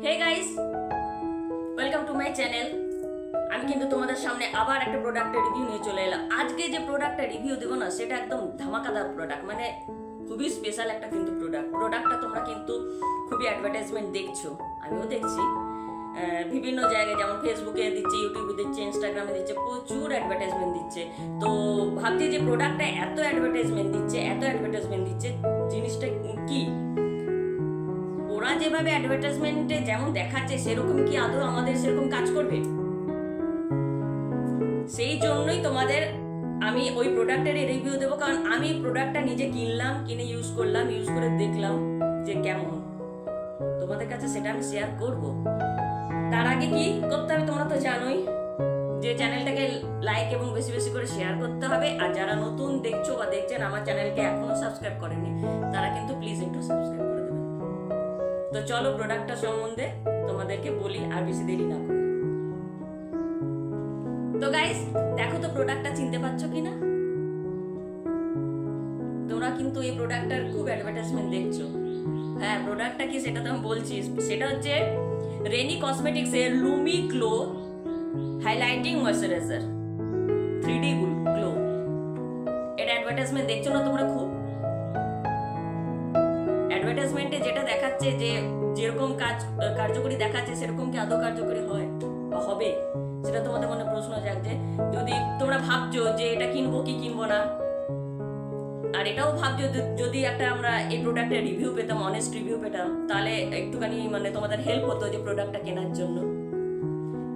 Hey guys, welcome to my channel. আমি কিন্তু তোমাদের সামনে আবার একটা প্রোডাক্টের রিভিউ নিয়ে চলে এলাম। আজকে যে প্রোডাক্টের রিভিউ দেবো না, সেটা একদম ধামাকাদার প্রোডাক্ট, মানে খুবই স্পেশাল একটা কিন্তু প্রোডাক্টটা তোমরা কিন্তু খুবই অ্যাডভার্টাইজমেন্ট দেখছো, আমিও দেখছি বিভিন্ন জায়গায়, যেমন ফেসবুকে দিচ্ছে, ইউটিউবে দিচ্ছে, ইনস্টাগ্রামে দিচ্ছে, প্রচুর অ্যাডভার্টাইজমেন্ট দিচ্ছে। তো ভাবছি যে প্রোডাক্টটা এত অ্যাডভার্টাইজমেন্ট দিচ্ছে, জিনিসটা কি, ওরা যেভাবে অ্যাডভার্টাইজমেন্টে যেমন দেখাচ্ছে সেরকম কি আদৌ আমাদের সেরকম কাজ করবে? সেই জন্যই তোমাদের আমি ওই প্রোডাক্টের রিভিউ দেবো, কারণ আমি প্রোডাক্টটা নিজে কিনে ইউজ করলাম, ইউজ করে দেখলাম যে কেমন, তোমাদের কাছে সেটা আমি শেয়ার করব। তার আগে কি করতে হবে তোমরা তো জানোই, যে চ্যানেলটাকে লাইক এবং বেশি বেশি করে শেয়ার করতে হবে। আর যারা নতুন দেখছো বা দেখছেন আমার চ্যানেলকে এখনো সাবস্ক্রাইব করেনি, তারা কিন্তু প্লিজ একটু সাবস্ক্রাইব করে দেবেন। তো চলো প্রোডাক্টটা সম্বন্ধে তোমাদেরকে বলি, আর বেশি দেরি না করে। তো গাইস দেখো তো প্রোডাক্টটা চিনতে পারছো কিনা? তোমরা কিন্তু এই প্রোডাক্টটার খুব অ্যাডভার্টাইজমেন্ট দেখছো। হ্যাঁ, প্রোডাক্টটা কি সেটা তো আমি বলছি, সেটা হচ্ছে রেনি কসমেটিক্স এর Lumi glow highlighting moisturiser 3D glow. এটা অ্যাডভার্টাইজমেন্ট দেখছো না তোমরা? খুব অ্যাডভার্টাইজমেন্টে যেটা দেখাচ্ছে, যে যেরকম কার্যকরী দেখাচ্ছে, সেরকম কি আদৌ কার্যকরী হয় বা হবে, সেটা তোমাদের মনে প্রশ্ন জাগছে। যদি তোমরা ভাবছো যে এটা কিনবো কি কিনবো না, আর এটাও ভাবছো যদি একটা আমরা এই প্রোডাক্টের রিভিউ পেতাম, অনেস্ট রিভিউ পেতাম, তাহলে একটুখানি মানে তোমাদের হেল্প হতো যে প্রোডাক্টটা কেনার জন্য।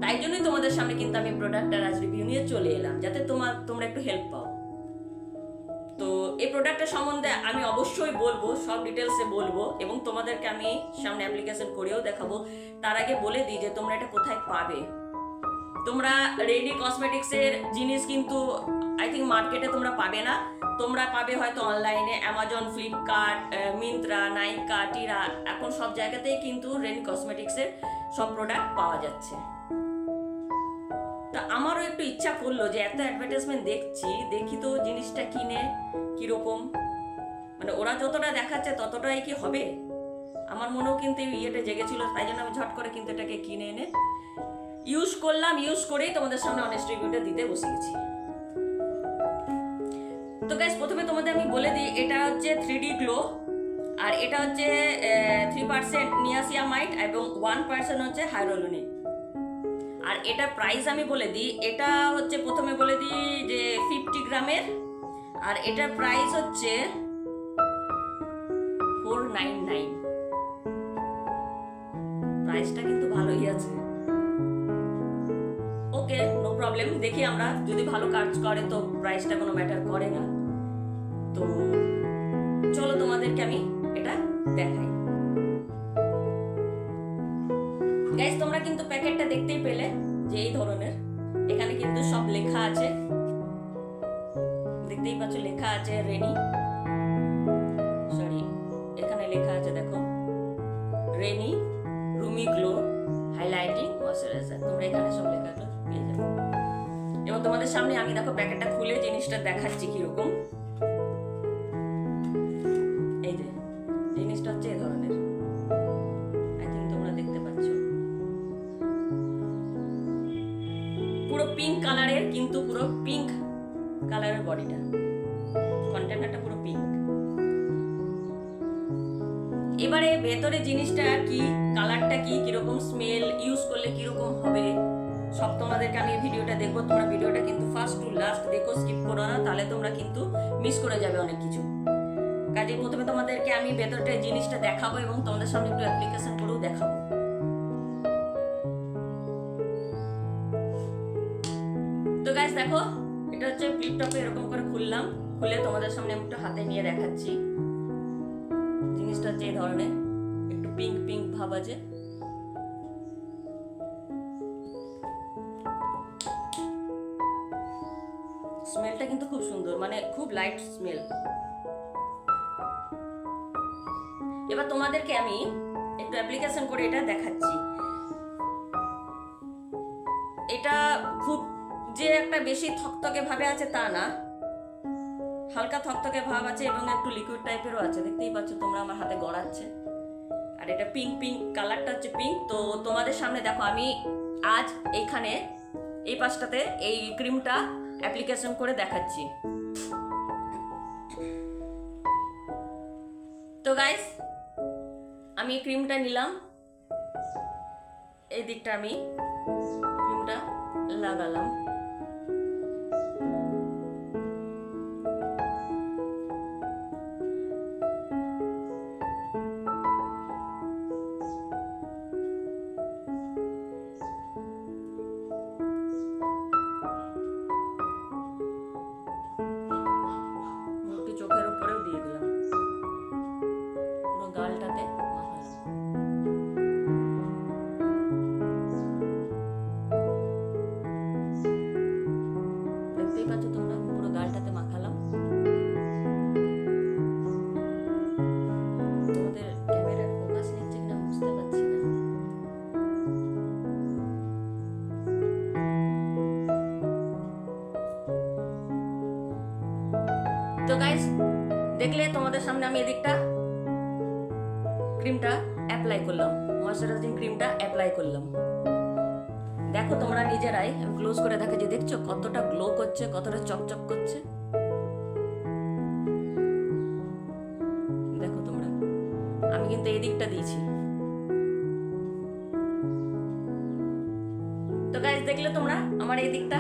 তাই জন্যই তোমাদের সামনে কিন্তু আমি প্রোডাক্টটার আজ রিভিউ নিয়ে চলে এলাম, যাতে তোমরা একটু হেল্প পাও। তো এই প্রোডাক্টের সম্বন্ধে আমি অবশ্যই বলবো, সব ডিটেলসে বলবো, এবং তোমাদেরকে আমি সামনে অ্যাপ্লিকেশন করেও দেখাবো। তার আগে বলে দিই যে তোমরা এটা কোথায় পাবে। তোমরা রেনি কসমেটিক্স এর জিনিস কিন্তু আই থিঙ্ক মার্কেটে তোমরা পাবে না, তোমরা পাবে হয়তো অনলাইনে, অ্যামাজন, ফ্লিপকার্ট, মিন্ত্রা, নাইকা, টিরা, এখন সব জায়গাতেই কিন্তু রেনি কসমেটিক্স এর সব প্রোডাক্ট পাওয়া যাচ্ছে। তা আমারও একটু ইচ্ছা করলো যে এত অ্যাডভার্টাইজমেন্ট দেখি তো জিনিসটা কিনে কিরকম, মানে ওরা যতটা দেখাচ্ছে ততটাই কি হবে। আমার মনেও কিন্তু ইয়েটা জেগেছিল, তাই জন্য আমি ঝট করে কিন্তু এটাকে কিনে এনে ইউজ করলাম। ইউজ করেই তোমাদের সামনে অনেস্ট রিভিউটা দিতে বসে গেছি। তো গাইস প্রথমে তোমাদের আমি বলে দিই, এটা হচ্ছে 3D গ্লো, আর এটা হচ্ছে 3% নিয়াসিয়ামাইড এবং 1% হচ্ছে হাইরোলুনিক। আর এটা প্রাইস আমি বলে দিই, এটা হচ্ছে প্রথমে বলে দিই যে 50 গ্রামের, আর এটার প্রাইস হচ্ছে 499। প্রাইসটা কিন্তু ভালোই আছে। ওকে, নো প্রবলেম, দেখি আমরা যদি ভালো কাজ করে তো প্রাইসটা কোনো ম্যাটার করে না। তো চলো তোমাদেরকে আমি এটা দেখাই। গাইস তোমরা কিন্তু প্যাকেটটা দেখতেই পেলে যে এই ধরনের, এখানে কিন্তু সব লেখা আছে, দেখতেই পাচ্ছ লেখা আছে রেনি, এখানে লেখা আছে দেখো, রেনি রুমি গ্লো হাইলাইটিং ময়শ্চারাইজার। তোমরা এখানে সব লেখাগুলো পেয়ে যাবে। এবং তোমাদের সামনে আমি দেখো প্যাকেটটা খুলে জিনিসটা দেখাচ্ছি কিরকম। এই যে জিনিসটা হচ্ছে এই ধরনের, আই থিঙ্ক তোমরা দেখতে পাচ্ছ, পুরো পিঙ্ক কালারের, কিন্তু পুরো পিঙ্ক কালারের বডিটা, কন্টেনারটা পুরো পিঙ্ক। এবারে ভেতরে জিনিসটা কি, কালারটা কি, কিরকম স্মেল, ইউজ করলে কিরকম হবে, সব তোমাদেরকে আমি ভিডিওটা দেখবো। তোমরা ভিডিওটা কিন্তু ফার্স্ট টু লাস্ট দেখো, স্কিপ করো না, তাহলে তোমরা কিন্তু মিস করে যাবে অনেক কিছু। কাজে প্রথমে তোমাদেরকে আমি ভেতরটা জিনিসটা দেখাবো এবং তোমাদের সামনে একটু অ্যাপ্লিকেশন করেও দেখাবো। তো গাইস দেখো, এটা হচ্ছে ফ্লিপটপে এরকম করে খুললাম, খুলে তোমাদের সামনে আমি একটু হাতে নিয়ে দেখাচ্ছি। জিনিসটা হচ্ছে এই ধরনের, একটু পিঙ্ক পিঙ্ক ভাব আছে। স্মেলটা কিন্তু খুব সুন্দর, মানে খুব লাইট স্মেল। এবার তোমাদেরকে আমি একটু অ্যাপ্লিকেশন করে এটা দেখাচ্ছি। এটা খুব যে একটা বেশি থকথকে ভাবে আছে তা না, হালকা থকথকে ভাব আছে এবং একটু লিকুইড টাইপেরও আছে, দেখতেই পাচ্ছ তোমরা আমার হাতে গড়াচ্ছে। আর এটা পিঙ্ক পিঙ্ক কালারটা হচ্ছে পিঙ্ক। তো তোমাদের সামনে দেখো আমি আজ এইখানে এই পাশটাতে এই ক্রিমটা অ্যাপ্লিকেশন করে দেখাচ্ছি। তো গাইস আমি ক্রিমটা নিলাম, এই দিকটা আমি ক্রিমটা লাগালাম। একটু চোখের উপরেও দিয়ে দিলাম, পুরো গালটাতে মাখালাম। দেখতেই পাচ্ছ তোমরা, পুরো গালটাতে মাখালাম। তোমাদের ক্যামেরার ফোকাস নিচ্ছে কিনা বুঝতে পারছি না। তো গাইস দেখলে তোমাদের সামনে আমি এদিকটা ক্রিমটা অ্যাপ্লাই করলাম, ময়শ্চারাইজিং ক্রিমটা অ্যাপ্লাই করলাম। দেখো তোমরা নিজেরাই, আমি ক্লোজ করে দেখো যে দেখছো কতটা গ্লো করছে, কতটা চকচক করছে। দেখো তোমরা, আমি কিন্তু এই দিকটা দিয়েছি। তো গাইস দেখলে তোমরা আমার এই দিকটা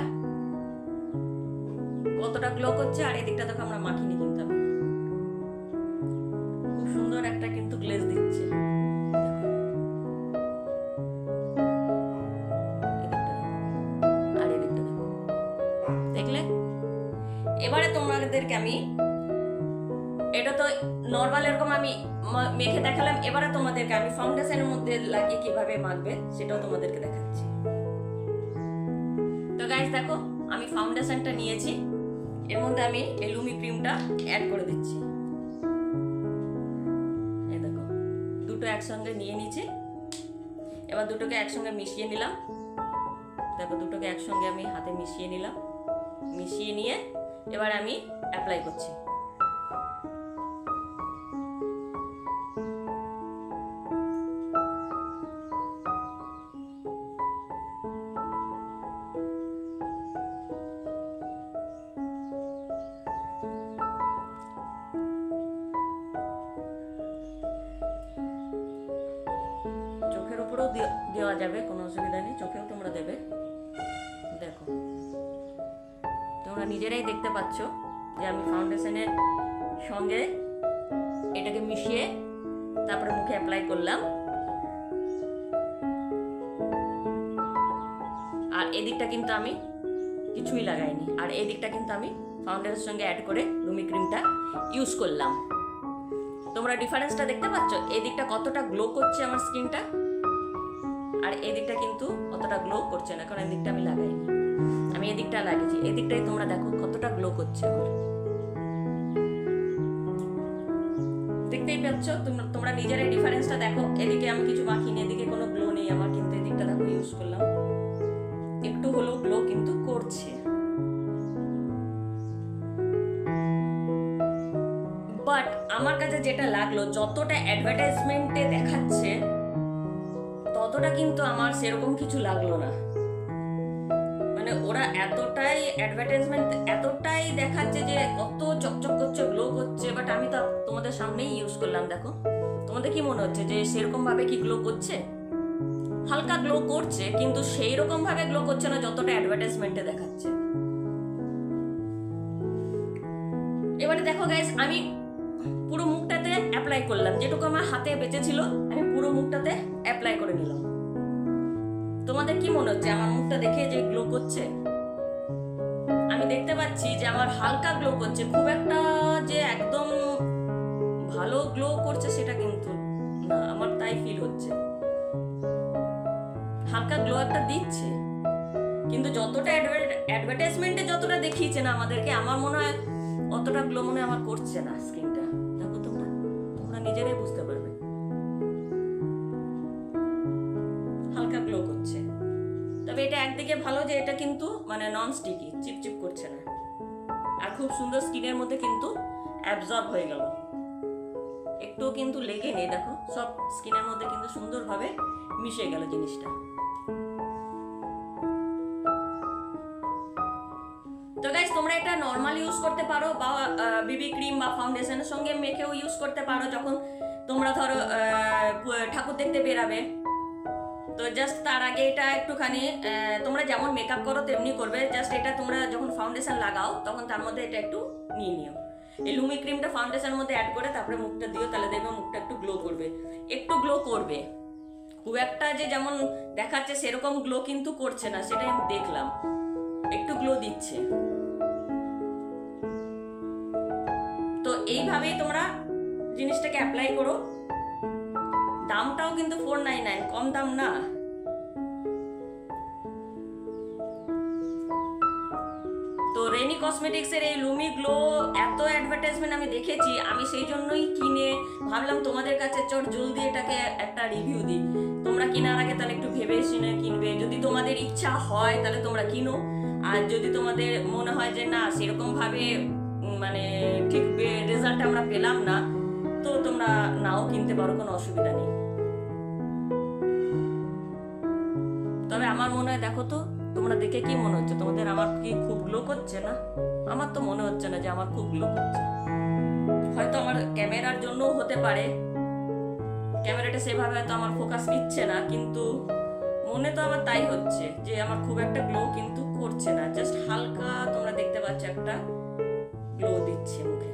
কতটা গ্লো করছে, আর এই দিকটা দেখো আমরা মাখিনি কিন্তু আমি খুব সুন্দর একটা কিন্তু গ্লেজ দিচ্ছে। আর এই দিকটা দেখো, দেখলে? এবারে তোমাদেরকে আমি, এটা তো নর্মাল এরকম আমি মেখে দেখালাম, এবারে তোমাদেরকে আমি ফাউন্ডেশনের মধ্যে লাগিয়ে কিভাবে মাখবে সেটাও তোমাদেরকে দেখাচ্ছি। তো গাইস দেখো আমি ফাউন্ডেশনটা নিয়েছি, এর মধ্যে আমি এই লুমি ক্রিমটা অ্যাড করে দিচ্ছি। এই দেখো দুটো একসঙ্গে নিয়ে নিয়েছি, এবার দুটোকে একসঙ্গে মিশিয়ে নিলাম। দেখো দুটোকে একসঙ্গে আমি হাতে মিশিয়ে নিলাম, মিশিয়ে নিয়ে এবার আমি অ্যাপ্লাই করছি। চোখের উপরেও দেওয়া যাবে, কোনো অসুবিধা নেই, চোখেও তোমরা দেবে। দেখো তোমরা নিজেরাই দেখতে পাচ্ছ যে আমি ফাউন্ডেশনের সঙ্গে এটাকে মিশিয়ে তারপরে মুখে অ্যাপ্লাই করলাম। আর এদিকটা কিন্তু আমি কিছুই লাগাইনি, আর এই দিকটা কিন্তু আমি ফাউন্ডেশনের সঙ্গে অ্যাড করে লুমি ক্রিমটা ইউজ করলাম। তোমরা ডিফারেন্সটা দেখতে পাচ্ছ, এই দিকটা কতটা গ্লো করছে আমার স্কিনটা, আর এই দিকটা কিন্তু অতটা গ্লো করছে না, কারণ এই দিকটা আমি লাগাইনি, আমি এই দিকটা লাগিয়েছি। এই দিকটাই তোমরা দেখো কতটা গ্লো করছে আমার, দেখতেই পাচ্ছ তোমরা নিজেরাই ডিফারেন্সটা দেখো। এদিকে আমি কিছু মাখিনি, এদিকে কোনো গ্লো নেই আমার, কিন্তু এই দিকটা দেখো ইউজ করলাম, একটু হলেও গ্লো কিন্তু করছে। বাট আমার কাছে যেটা লাগলো, যতটা অ্যাডভার্টাইজমেন্টে দেখাচ্ছে ততটা কিন্তু আমার সেরকম কিছু লাগলো না। মানে ওরা এতটাই অ্যাডভার্টাইজমেন্ট এতটাই দেখাচ্ছে যে কত চকচক করছে, গ্লো করছে, বাট আমি তো তোমাদের সামনেই ইউজ করলাম। দেখো তোমাদের কি মনে হচ্ছে যে সেরকম ভাবে কি গ্লো করছে? হালকা গ্লো করছে, কিন্তু সেই রকম ভাবে গ্লো করছে না যতটা অ্যাডভার্টাইজমেন্টে দেখাচ্ছে। এবারে দেখো গাইস, আমি পুরো মুখটাতে অ্যাপ্লাই করলাম, যেটুকু আমার হাতে বেঁচে ছিল আমি পুরো মুখটাতে অ্যাপ্লাই করে নিলাম। তোমাদের কি মনে হচ্ছে আমার মুখটা দেখে যে গ্লো করছে? আমি দেখতে পাচ্ছি যে আমার হালকা গ্লো করছে, খুব একটা যে একদম ভালো গ্লো করছে সেটা কিন্তু না, আমার তাই ফিল হচ্ছে। হালকা গ্লো একটা দিচ্ছে, কিন্তু যতটা অ্যাডভার্টাইজমেন্টে যতটা দেখিয়েছে না আমাদেরকে, আমার মনে হয় অতটা গ্লো মনে আমার করছে না স্কিনটা। দেখো তোমরা নিজেরাই বুঝতে পারবে, হালকা গ্লো করছে। তবে এটা একদিকে ভালো যে এটা কিন্তু মানে নন স্টিকি, চিপচিপ করছে না, আর খুব সুন্দর স্কিনের মধ্যে কিন্তু অ্যাবজর্ব হয়ে গেল। একটুও কিন্তু লেগে নেই, দেখো সব স্কিনের মধ্যে কিন্তু সুন্দরভাবে মিশে গেল জিনিসটা। তো গাইস তোমরা এটা নর্মাল ইউজ করতে পারো বা বিবি ক্রিম বা ফাউন্ডেশনের সঙ্গে মেখেও ইউজ করতে পারো যখন তোমরা ধরো ঠাকুর দেখতে বেরাবে। তো জাস্ট তার আগে এটা একটুখানি তোমরা যেমন মেকআপ করো তেমনি করবে, জাস্ট এটা তোমরা যখন ফাউন্ডেশন লাগাও তখন তার মধ্যে এটা একটু নিয়ে নিও। এই লুমি ক্রিমটা ফাউন্ডেশনের মধ্যে অ্যাড করে তারপরে মুখটা দিও, তাহলে দেখবে মুখটা একটু গ্লো করবে, একটু গ্লো করবে। খুব একটা যে যেমন দেখাচ্ছে সেরকম গ্লো কিন্তু করছে না, সেটাই আমি দেখলাম, একটু গ্লো দিচ্ছে। তো এইভাবেই তোমরা জিনিসটাকে অ্যাপ্লাই করো। দামটাও কিন্তু 499, কম দাম না। তো রেনি কসমেটিক্সের এই লুমি গ্লো এত অ্যাডভার্টাইজমেন্ট আমি দেখেছি, আমি সেই জন্যই কিনে ভাবলাম তোমাদের কাছে চট জলদি এটাকে একটা রিভিউ দিই। তোমরা কেনার আগে তাহলে একটু ভেবে শুনে কিনবে, যদি তোমাদের ইচ্ছা হয় তাহলে তোমরা কিনো, আর যদি তোমাদের মনে হয় যে না সেরকম ভাবে মানে ঠিক রেজাল্ট আমরা পেলাম না, তো তোমরা নাও কিনতে পারো, কোনো অসুবিধা নেই। তবে আমার মনে হয়, দেখো তো তোমরা দেখে কি মনে হচ্ছে তোমাদের, আমার কি খুব গ্লো করছে না? আমার তো মনে হচ্ছে না যে আমার খুব গ্লো করছে। হয়তো আমার ক্যামেরার জন্যও হতে পারে, ক্যামেরাটা সেভাবে হয়তো আমার ফোকাস নিচ্ছে না, কিন্তু মনে তো আমার তাই হচ্ছে যে আমার খুব একটা গ্লো কিন্তু করছে না, জাস্ট হালকা তোমরা দেখতে পাচ্ছ একটা গ্লো দিচ্ছে মুখে।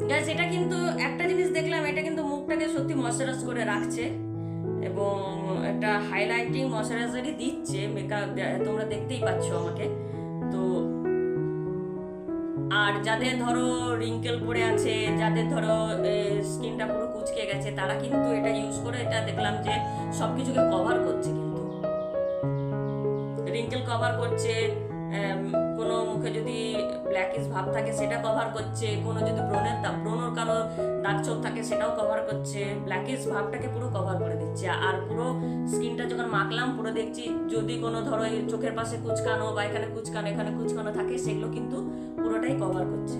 গাইস এটা কিন্তু একটা জিনিস দেখলাম, এটা কিন্তু মুখটাকে সত্যি ময়শ্চারাইজ করে রাখছে এবং একটা হাইলাইটিং ময়শ্চারাইজারই দিচ্ছে। মেকআপ তোমরা দেখতেই পাচ্ছ আমাকে। তো আর যাদের ধরো রিঙ্কেল পড়ে আছে, যাদের ধরো স্কিনটা পুরো কুচকে গেছে, তারা কিন্তু এটা ইউজ করে এটা দেখলাম যে সবকিছুকে কভার করছে, কিন্তু রিঙ্কেল কভার করছে, কোনো মুখে যদি ব্ল্যাকিশ ভাব থাকে সেটা কভার করছে, কোনো যদি ব্রণর কারো দাগ ছোপ থাকে সেটাও কভার করছে, ব্ল্যাকিশ ভাবটাকে পুরো কভার করে দিচ্ছে। আর পুরো স্কিনটা যখন মাখলাম পুরো দেখছি যদি কোনো ধরো চোখের পাশে কুচকানো বা এখানে কুচকানো এখানে কুচকানো থাকে সেগুলো কিন্তু পুরোটাই কভার করছে।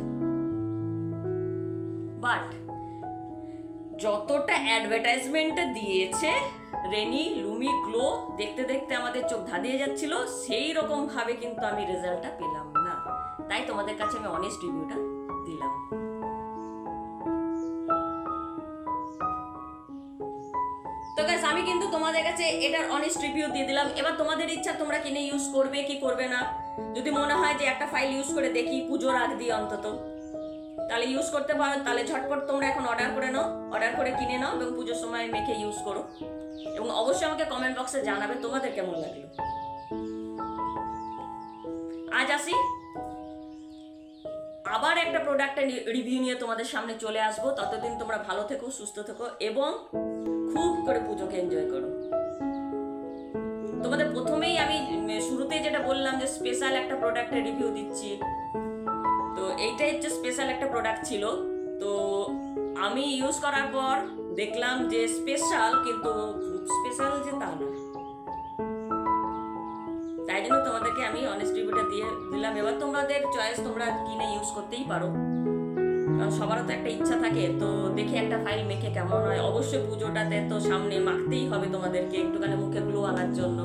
বাট যতটা অ্যাডভার্টাইজমেন্টটা দিয়েছে রেনি লুমি গ্লো, দেখতে দেখতে আমাদের চোখ ধাঁধিয়ে যাচ্ছিল, সেই রকম ভাবে কিন্তু আমি রেজাল্টটা পেলাম না। তাই তোমাদের কাছে আমি অনেস্ট রিভিউটা দিলাম। তো গাইস আমি কিন্তু তোমাদের কাছে এটার অনেস্ট রিভিউ দিয়ে দিলাম। এবার তোমাদের ইচ্ছা তোমরা কিনে ইউজ করবে কি করবে না। যদি মনে হয় যে একটা ফাইল ইউজ করে দেখি পুজোর আগ দিয়ে অন্তত, তাহলে ইউজ করতে পারো। তাহলে ঝটপট তোমরা এখন অর্ডার করে নাও, অর্ডার করে কিনে নাও এবং পুজোর সময় মেখে ইউজ করো। এবং অবশ্যই আমাকে কমেন্ট বক্সে জানাবে তোমাদের কেমন লাগলো। আজ আসি, আবার একটা প্রোডাক্টের রিভিউ নিয়ে তোমাদের সামনে চলে আসবো। ততদিন তোমরা ভালো থেকো, সুস্থ থেকো এবং খুব করে পুজোকে এনজয় করো। তোমাদের প্রথমেই আমি শুরুতেই যেটা বললাম যে স্পেশাল একটা প্রোডাক্টের রিভিউ দিচ্ছি, তো এইটাই হচ্ছে স্পেশাল একটা প্রোডাক্ট ছিল। তো আমি ইউজ করার পর দেখলাম যে স্পেশাল, কিন্তু খুব স্পেশাল যে তা না। তাই জন্য তোমাদেরকে আমি অনেস্ট রিভিউটা দিয়ে দিলাম। এবার তোমাদের চয়েস, তোমরা কিনে ইউজ করতেই পারো, কারণ সবারও তো একটা ইচ্ছা থাকে। তো দেখে একটা ফাইল মেখে কেমন হয়। অবশ্যই পুজোটাতে তো সামনে মাখতেই হবে তোমাদেরকে একটুখানি মুখে গ্লো আনার জন্য।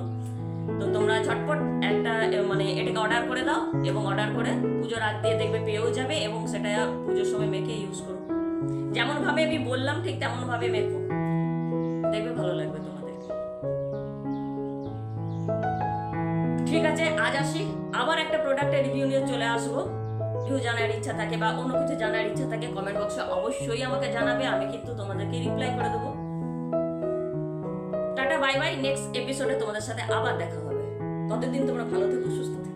তো তোমরা ঝটপট একটা মানে এটাকে অর্ডার করে দাও এবং অর্ডার করে পুজোর আগ দিয়ে দেখবে পেয়েও যাবে এবং সেটা পুজোর সময় মেখে ইউজ করো। যেমন ভাবে আমি বললাম ঠিক তেমন ভাবে মেখো, দেখবে ভালো লাগবে তোমাদেরকে। ঠিক আছে, আজ আসি, আবার একটা প্রোডাক্টের রিভিউ নিয়ে চলে আসবো। কেউ জানার ইচ্ছা থাকে বা অন্য কিছু জানার ইচ্ছা থাকে কমেন্ট বক্সে অবশ্যই আমাকে জানাবে, আমি কিন্তু তোমাদেরকে রিপ্লাই করে দেবো। টাটা বাই বাই, নেক্সট এপিসোডে তোমাদের সাথে আবার দেখা হবে। ততদিন তোমরা ভালো থেকো, সুস্থ থেকো।